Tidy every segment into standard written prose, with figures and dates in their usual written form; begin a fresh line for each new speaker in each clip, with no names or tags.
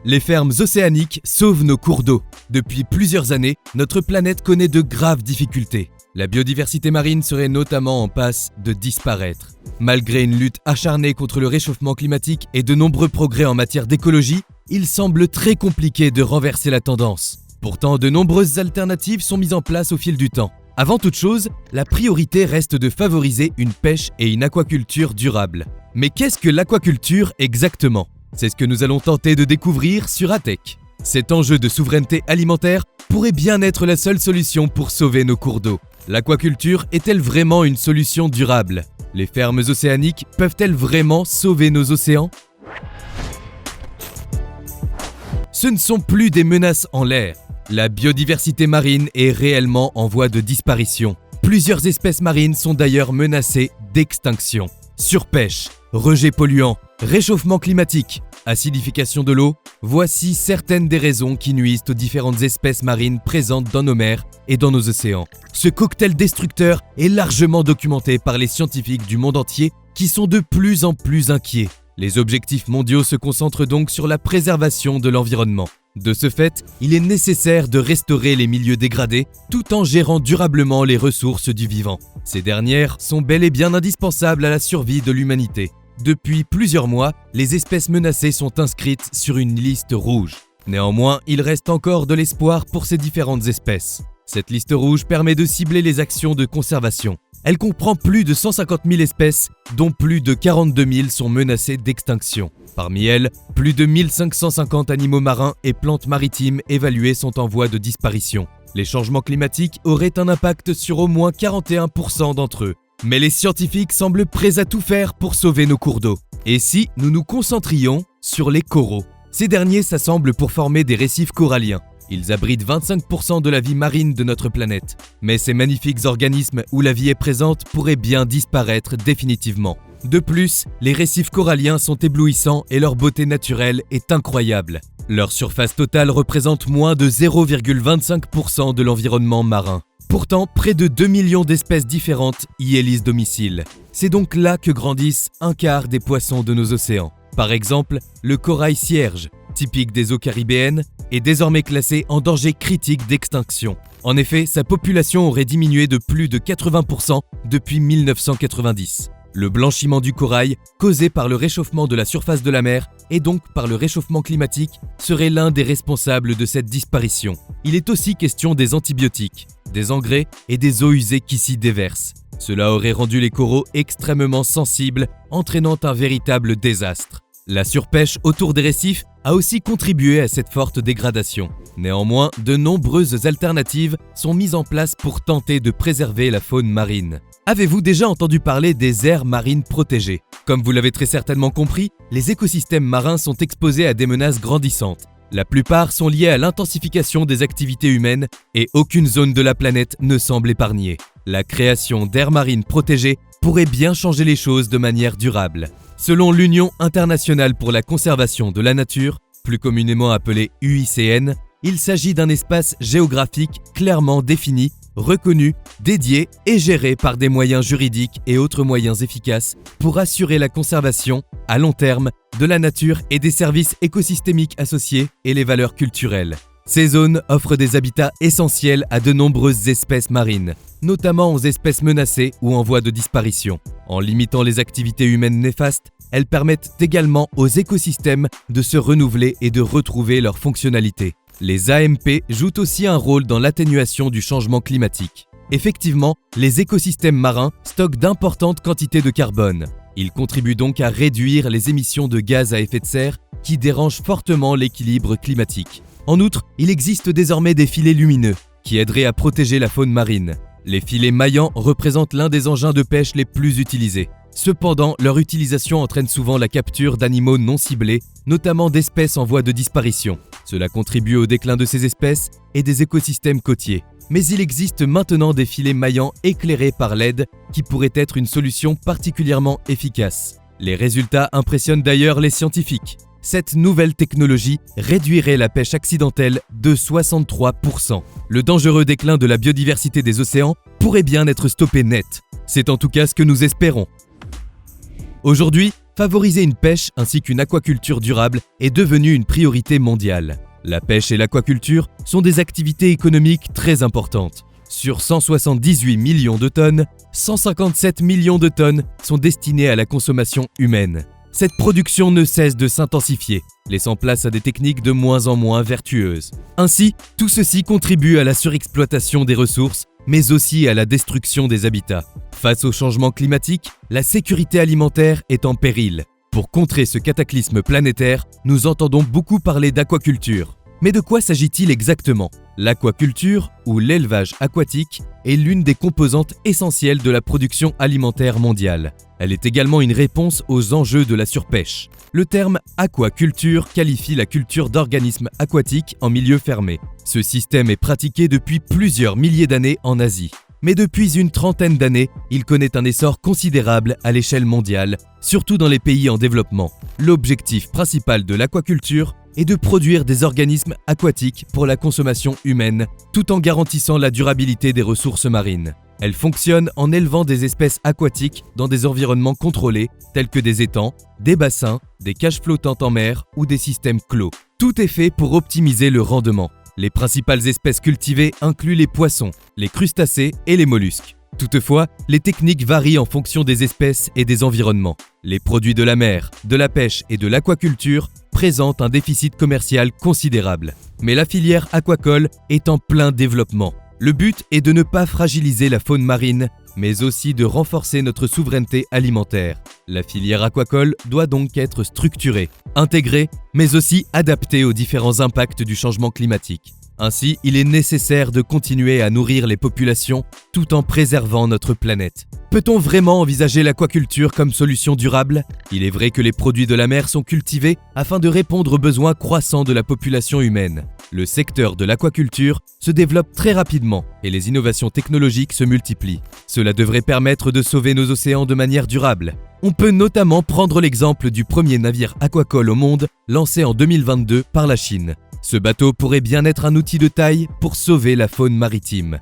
Les fermes océaniques sauvent nos cours d'eau. Depuis plusieurs années, notre planète connaît de graves difficultés. La biodiversité marine serait notamment en passe de disparaître. Malgré une lutte acharnée contre le réchauffement climatique et de nombreux progrès en matière d'écologie, il semble très compliqué de renverser la tendance. Pourtant, de nombreuses alternatives sont mises en place au fil du temps. Avant toute chose, la priorité reste de favoriser une pêche et une aquaculture durables. Mais qu'est-ce que l'aquaculture exactement ? C'est ce que nous allons tenter de découvrir sur ATech. Cet enjeu de souveraineté alimentaire pourrait bien être la seule solution pour sauver nos cours d'eau. L'aquaculture est-elle vraiment une solution durable ? Les fermes océaniques peuvent-elles vraiment sauver nos océans ? Ce ne sont plus des menaces en l'air. La biodiversité marine est réellement en voie de disparition. Plusieurs espèces marines sont d'ailleurs menacées d'extinction. Surpêche, rejets polluants, réchauffement climatique, acidification de l'eau, voici certaines des raisons qui nuisent aux différentes espèces marines présentes dans nos mers et dans nos océans. Ce cocktail destructeur est largement documenté par les scientifiques du monde entier qui sont de plus en plus inquiets. Les objectifs mondiaux se concentrent donc sur la préservation de l'environnement. De ce fait, il est nécessaire de restaurer les milieux dégradés tout en gérant durablement les ressources du vivant. Ces dernières sont bel et bien indispensables à la survie de l'humanité. Depuis plusieurs mois, les espèces menacées sont inscrites sur une liste rouge. Néanmoins, il reste encore de l'espoir pour ces différentes espèces. Cette liste rouge permet de cibler les actions de conservation. Elle comprend plus de 150 000 espèces, dont plus de 42 000 sont menacées d'extinction. Parmi elles, plus de 1550 animaux marins et plantes maritimes évaluées sont en voie de disparition. Les changements climatiques auraient un impact sur au moins 41% d'entre eux. Mais les scientifiques semblent prêts à tout faire pour sauver nos cours d'eau. Et si nous nous concentrions sur les coraux ? Ces derniers s'assemblent pour former des récifs coralliens. Ils abritent 25% de la vie marine de notre planète. Mais ces magnifiques organismes où la vie est présente pourraient bien disparaître définitivement. De plus, les récifs coralliens sont éblouissants et leur beauté naturelle est incroyable. Leur surface totale représente moins de 0,25% de l'environnement marin. Pourtant, près de 2 millions d'espèces différentes y élisent domicile. C'est donc là que grandissent un quart des poissons de nos océans. Par exemple, le corail cierge, typique des eaux caribéennes, est désormais classé en danger critique d'extinction. En effet, sa population aurait diminué de plus de 80% depuis 1990. Le blanchiment du corail, causé par le réchauffement de la surface de la mer et donc par le réchauffement climatique, serait l'un des responsables de cette disparition. Il est aussi question des antibiotiques, des engrais et des eaux usées qui s'y déversent. Cela aurait rendu les coraux extrêmement sensibles, entraînant un véritable désastre. La surpêche autour des récifs a aussi contribué à cette forte dégradation. Néanmoins, de nombreuses alternatives sont mises en place pour tenter de préserver la faune marine. Avez-vous déjà entendu parler des aires marines protégées ? Comme vous l'avez très certainement compris, les écosystèmes marins sont exposés à des menaces grandissantes. La plupart sont liées à l'intensification des activités humaines et aucune zone de la planète ne semble épargnée. La création d'aires marines protégées pourrait bien changer les choses de manière durable. Selon l'Union internationale pour la conservation de la nature, plus communément appelée UICN, il s'agit d'un espace géographique clairement défini, reconnu, dédié et géré par des moyens juridiques et autres moyens efficaces pour assurer la conservation, à long terme, de la nature et des services écosystémiques associés et les valeurs culturelles. Ces zones offrent des habitats essentiels à de nombreuses espèces marines, notamment aux espèces menacées ou en voie de disparition. En limitant les activités humaines néfastes, elles permettent également aux écosystèmes de se renouveler et de retrouver leur fonctionnalité. Les AMP jouent aussi un rôle dans l'atténuation du changement climatique. Effectivement, les écosystèmes marins stockent d'importantes quantités de carbone. Ils contribuent donc à réduire les émissions de gaz à effet de serre qui dérangent fortement l'équilibre climatique. En outre, il existe désormais des filets lumineux qui aideraient à protéger la faune marine. Les filets maillants représentent l'un des engins de pêche les plus utilisés. Cependant, leur utilisation entraîne souvent la capture d'animaux non ciblés, notamment d'espèces en voie de disparition. Cela contribue au déclin de ces espèces et des écosystèmes côtiers. Mais il existe maintenant des filets maillants éclairés par LED qui pourraient être une solution particulièrement efficace. Les résultats impressionnent d'ailleurs les scientifiques. Cette nouvelle technologie réduirait la pêche accidentelle de 63%. Le dangereux déclin de la biodiversité des océans pourrait bien être stoppé net. C'est en tout cas ce que nous espérons. Aujourd'hui, Favoriser une pêche ainsi qu'une aquaculture durable est devenu une priorité mondiale. La pêche et l'aquaculture sont des activités économiques très importantes. Sur 178 millions de tonnes, 157 millions de tonnes sont destinées à la consommation humaine. Cette production ne cesse de s'intensifier, laissant place à des techniques de moins en moins vertueuses. Ainsi, tout ceci contribue à la surexploitation des ressources, mais aussi à la destruction des habitats. Face au changement climatique, la sécurité alimentaire est en péril. Pour contrer ce cataclysme planétaire, nous entendons beaucoup parler d'aquaculture. Mais de quoi s'agit-il exactement ? L'aquaculture, ou l'élevage aquatique, est l'une des composantes essentielles de la production alimentaire mondiale. Elle est également une réponse aux enjeux de la surpêche. Le terme aquaculture qualifie la culture d'organismes aquatiques en milieu fermé. Ce système est pratiqué depuis plusieurs milliers d'années en Asie. Mais depuis une trentaine d'années, il connaît un essor considérable à l'échelle mondiale, surtout dans les pays en développement. L'objectif principal de l'aquaculture est de produire des organismes aquatiques pour la consommation humaine, tout en garantissant la durabilité des ressources marines. Elle fonctionne en élevant des espèces aquatiques dans des environnements contrôlés, tels que des étangs, des bassins, des cages flottantes en mer ou des systèmes clos. Tout est fait pour optimiser le rendement. Les principales espèces cultivées incluent les poissons, les crustacés et les mollusques. Toutefois, les techniques varient en fonction des espèces et des environnements. Les produits de la mer, de la pêche et de l'aquaculture présentent un déficit commercial considérable. Mais la filière aquacole est en plein développement. Le but est de ne pas fragiliser la faune marine, mais aussi de renforcer notre souveraineté alimentaire. La filière aquacole doit donc être structurée, intégrée, mais aussi adaptée aux différents impacts du changement climatique. Ainsi, il est nécessaire de continuer à nourrir les populations tout en préservant notre planète. Peut-on vraiment envisager l'aquaculture comme solution durable ? Il est vrai que les produits de la mer sont cultivés afin de répondre aux besoins croissants de la population humaine. Le secteur de l'aquaculture se développe très rapidement et les innovations technologiques se multiplient. Cela devrait permettre de sauver nos océans de manière durable. On peut notamment prendre l'exemple du premier navire aquacole au monde, lancé en 2022 par la Chine. Ce bateau pourrait bien être un outil de taille pour sauver la faune maritime.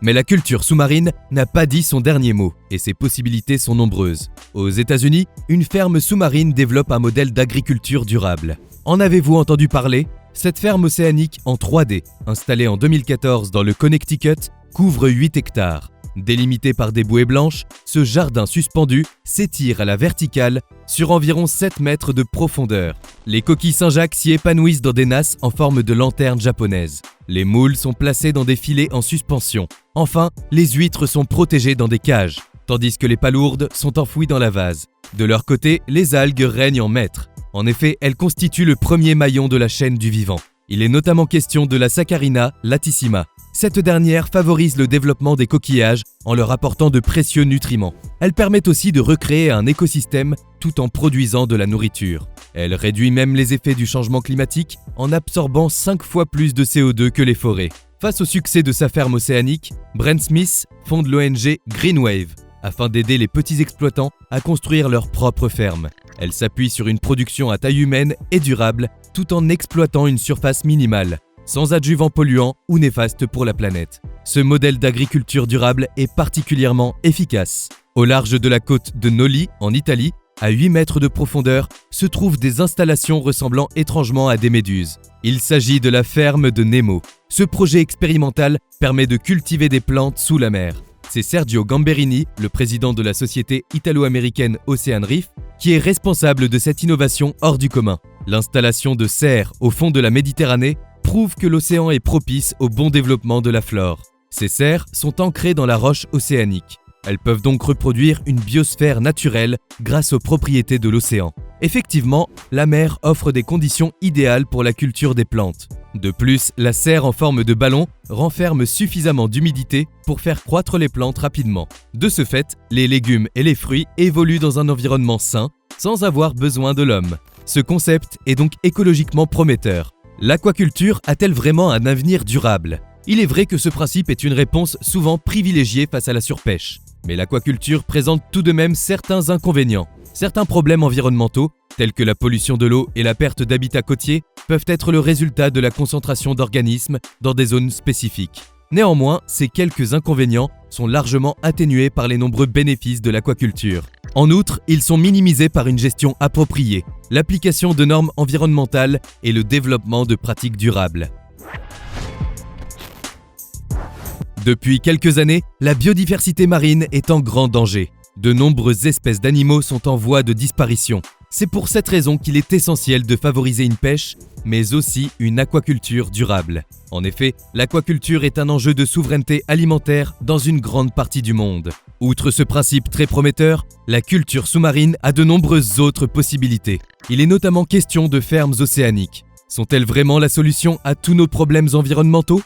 Mais la culture sous-marine n'a pas dit son dernier mot, et ses possibilités sont nombreuses. Aux États-Unis, une ferme sous-marine développe un modèle d'agriculture durable. En avez-vous entendu parler ? Cette ferme océanique en 3D, installée en 2014 dans le Connecticut, couvre 8 hectares. Délimité par des bouées blanches, ce jardin suspendu s'étire à la verticale sur environ 7 mètres de profondeur. Les coquilles Saint-Jacques s'y épanouissent dans des nasses en forme de lanterne japonaise. Les moules sont placés dans des filets en suspension. Enfin, les huîtres sont protégées dans des cages, tandis que les palourdes sont enfouies dans la vase. De leur côté, les algues règnent en maîtres. En effet, elles constituent le premier maillon de la chaîne du vivant. Il est notamment question de la Saccharina latissima. Cette dernière favorise le développement des coquillages en leur apportant de précieux nutriments. Elle permet aussi de recréer un écosystème tout en produisant de la nourriture. Elle réduit même les effets du changement climatique en absorbant 5 fois plus de CO2 que les forêts. Face au succès de sa ferme océanique, Brent Smith fonde l'ONG Greenwave afin d'aider les petits exploitants à construire leur propre ferme. Elle s'appuie sur une production à taille humaine et durable tout en exploitant une surface minimale, sans adjuvants polluants ou néfastes pour la planète. Ce modèle d'agriculture durable est particulièrement efficace. Au large de la côte de Noli, en Italie, à 8 mètres de profondeur, se trouvent des installations ressemblant étrangement à des méduses. Il s'agit de la ferme de Nemo. Ce projet expérimental permet de cultiver des plantes sous la mer. C'est Sergio Gamberini, le président de la société italo-américaine Ocean Reef, qui est responsable de cette innovation hors du commun. L'installation de serres au fond de la Méditerranée prouve que l'océan est propice au bon développement de la flore. Ces serres sont ancrées dans la roche océanique. Elles peuvent donc reproduire une biosphère naturelle grâce aux propriétés de l'océan. Effectivement, la mer offre des conditions idéales pour la culture des plantes. De plus, la serre en forme de ballon renferme suffisamment d'humidité pour faire croître les plantes rapidement. De ce fait, les légumes et les fruits évoluent dans un environnement sain, sans avoir besoin de l'homme. Ce concept est donc écologiquement prometteur. L'aquaculture a-t-elle vraiment un avenir durable ? Il est vrai que ce principe est une réponse souvent privilégiée face à la surpêche. Mais l'aquaculture présente tout de même certains inconvénients. Certains problèmes environnementaux, tels que la pollution de l'eau et la perte d'habitats côtiers, peuvent être le résultat de la concentration d'organismes dans des zones spécifiques. Néanmoins, ces quelques inconvénients sont largement atténués par les nombreux bénéfices de l'aquaculture. En outre, ils sont minimisés par une gestion appropriée, l'application de normes environnementales et le développement de pratiques durables. Depuis quelques années, la biodiversité marine est en grand danger. De nombreuses espèces d'animaux sont en voie de disparition. C'est pour cette raison qu'il est essentiel de favoriser une pêche, mais aussi une aquaculture durable. En effet, l'aquaculture est un enjeu de souveraineté alimentaire dans une grande partie du monde. Outre ce principe très prometteur, la culture sous-marine a de nombreuses autres possibilités. Il est notamment question de fermes océaniques. Sont-elles vraiment la solution à tous nos problèmes environnementaux ?